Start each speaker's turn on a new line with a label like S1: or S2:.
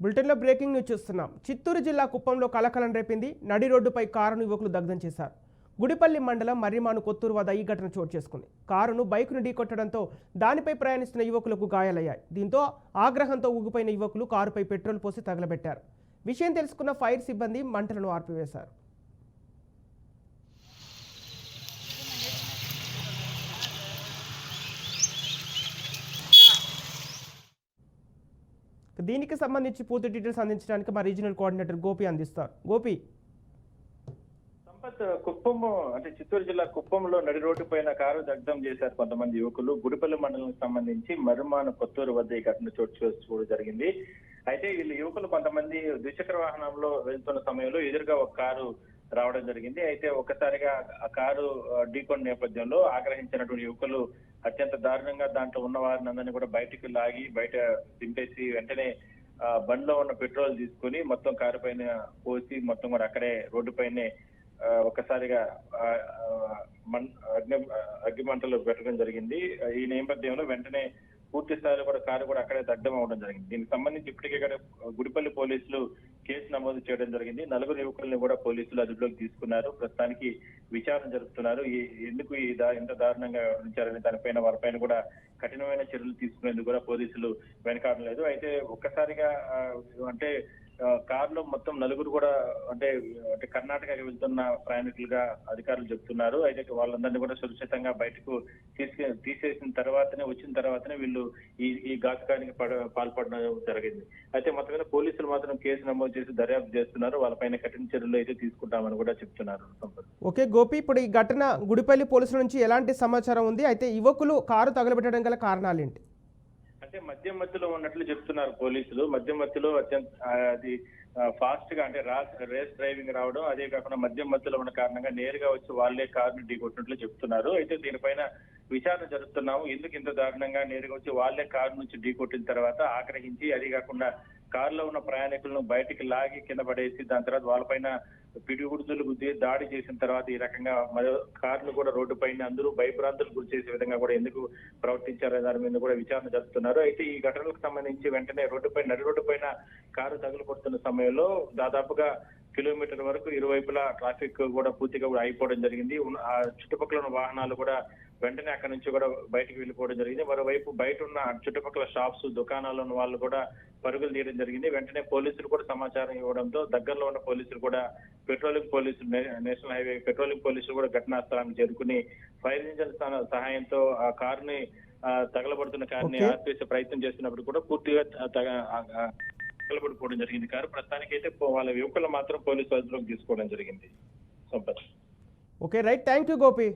S1: బులెటిన్లో breaking news చూస్తున్నాం. చిత్తూరు జిల్లా కుప్పంలో కలకలం రేపింది. నడి రోడ్డుపై కారును యువకులు దగ్ధం చేశారు. గుడిపల్లి మండలం మర్రిమాను కొత్తూరు వద్ద ఈ ఘటన చోటు చేసుకుంది. కారును బైకును ఢీకొట్టడంతో దానిపై ప్రయాణిస్తున్న యువకులకు గాయాలయ్యాయి. దీంతో ఆగ్రహంతో ఊగిపోయిన యువకులు కారుపై పెట్రోల్ పోసి తగలబెట్టారు. విషయం తెలుసుకున్న ఫైర్ సిబ్బంది మంటలను ఆర్పివేశారు. దీనికి సంబంధించి పూర్తి డీటెయిల్స్ అందించడానికి మా రీజనల్ కోఆర్డినేటర్ గోపి అందిస్తారు. గోపి,
S2: సంపత్, కుప్పం అంటే చిత్తూరు జిల్లా కుప్పంలో నడి రోడ్డు పైన కారు దగ్ధం చేశారు కొంతమంది యువకులు. గుడిపల్లి మండలానికి సంబంధించి మర్రిమాను కొత్తూరు వద్ద ఈ ఘటన చోటు చేసుకోవడం జరిగింది. అయితే వీళ్ళు యువకులు కొంతమంది ద్విచక్ర వాహనంలో వెళ్తున్న సమయంలో ఎదురుగా ఒక కారు రావడం జరిగింది. అయితే ఒక్కసారిగా ఆ కారు ఢీకొన్న నేపథ్యంలో ఆగ్రహించినటువంటి యువకులు అత్యంత దారుణంగా దాంట్లో ఉన్న వారిని అందరినీ కూడా బయటికి లాగి బయట దింపేసి వెంటనే బండిలో ఉన్న పెట్రోల్ తీసుకుని మొత్తం కారు పైన పోసి మొత్తం కూడా అక్కడే రోడ్డు పైనే ఒక్కసారిగా అగ్గి మంటలు పెట్టడం జరిగింది. ఈ నేపథ్యంలో వెంటనే పూర్తి స్థాయిలో కూడా కారు కూడా అక్కడే దగ్ధం అవడం జరిగింది. దీనికి సంబంధించి ఇప్పటికే గుడిపల్లి పోలీసులు కేసు నమోదు చేయడం జరిగింది. నలుగురు యువకుల్ని కూడా పోలీసులు అదుపులోకి తీసుకున్నారు. ప్రస్తుతానికి విచారణ జరుపుతున్నారు. ఎందుకు ఇంత దారుణంగా వ్యవహరించారని దానిపైన వారిపైన కూడా కఠినమైన చర్యలు తీసుకునేందుకు కూడా పోలీసులు వెనకాడడం లేదు. అయితే ఒక్కసారిగా అంటే కారులో మొత్తం నలుగురు కూడా అంటే కర్ణాటకకి వెళ్తున్న ప్రయాణికులుగా అధికారులు చెప్తున్నారు. అయితే వాళ్ళందరినీ కూడా సురక్షితంగా బయటకు తీసేసిన తర్వాతనే వచ్చిన తర్వాతనే వీళ్ళు ఈ ఘాతుకానికి పాల్పడడం జరిగింది. అయితే మొత్తం మీద పోలీసులు మాత్రం కేసు నమోదు చేసి దర్యాప్తు చేస్తున్నారు. వాళ్ళపైన కఠిన చర్యలు అయితే తీసుకుంటామని కూడా చెప్తున్నారు.
S1: ఓకే గోపి, ఇప్పుడు ఈ ఘటన గుడిపల్లి పోలీసుల నుంచి ఎలాంటి సమాచారం ఉంది? అయితే యువకులు కారు తగలబెట్టడం గల కారణాలు ఏంటి?
S2: అంటే మద్యం మత్తులో ఉన్నట్లు చెప్తున్నారు పోలీసులు. మద్యం మత్తులో అది ఫాస్ట్ గా అంటే రేస్ డ్రైవింగ్ రావడం, అదే కాకుండా మద్యం మత్తులో ఉన్న కారణంగా నేరుగా వచ్చి వాళ్ళే కారుని ఢీకొట్టినట్లు చెప్తున్నారు. అయితే దీనిపైన విచారణ జరుపుతున్నాము. ఎందుకు ఇంత దారుణంగా నేరుగా వచ్చి వాళ్ళే కారు నుంచి ఢీకొట్టిన తర్వాత ఆగ్రహించి, అది కాకుండా కారులో ఉన్న ప్రయాణికులను బయటికి లాగి కింద పడేసి దాని తర్వాత వాళ్ళపైన పిడిగుడుతులు గుద్ది దాడి చేసిన తర్వాత ఈ రకంగా కార్లు కూడా రోడ్డు పైన అందరూ భయభ్రాంతులు గురి చేసే విధంగా కూడా ఎందుకు ప్రవర్తించారనే దాని మీద కూడా విచారణ జరుపుతున్నారు. అయితే ఈ ఘటనలకు సంబంధించి వెంటనే నడి రోడ్డు పైన కారు తగులుపడుతున్న సమయంలో దాదాపుగా కిలోమీటర్ వరకు ఇరువైపులా ట్రాఫిక్ కూడా పూర్తిగా కూడా అయిపోవడం జరిగింది. ఆ చుట్టుపక్కల ఉన్న వాహనాలు కూడా వెంటనే అక్కడి నుంచి కూడా బయటకు వెళ్ళిపోవడం జరిగింది. మరోవైపు బయట ఉన్న చుట్టుపక్కల షాప్స్, దుకాణాల్లో ఉన్న వాళ్ళు కూడా పరుగులు తీయడం జరిగింది. వెంటనే పోలీసులు కూడా సమాచారం ఇవ్వడంతో దగ్గరలో ఉన్న పోలీసులు కూడా నేషనల్ హైవే పెట్రోలింగ్ పోలీసులు కూడా ఘటనా స్థలానికి చేరుకుని ఫైర్ ఇంజిన్ సహాయంతో ఆ కారుని తగలబడుతున్న కారుని ఆర్పేసే ప్రయత్నం చేస్తున్నప్పుడు కూడా పూర్తిగా తగలబడిపోవడం జరిగింది కారు. ప్రస్తుతానికి అయితే వాళ్ళ యువకులు మాత్రం పోలీసు అదుపులోకి తీసుకోవడం జరిగింది. Sampath.
S1: Okay right, thank you Gopi.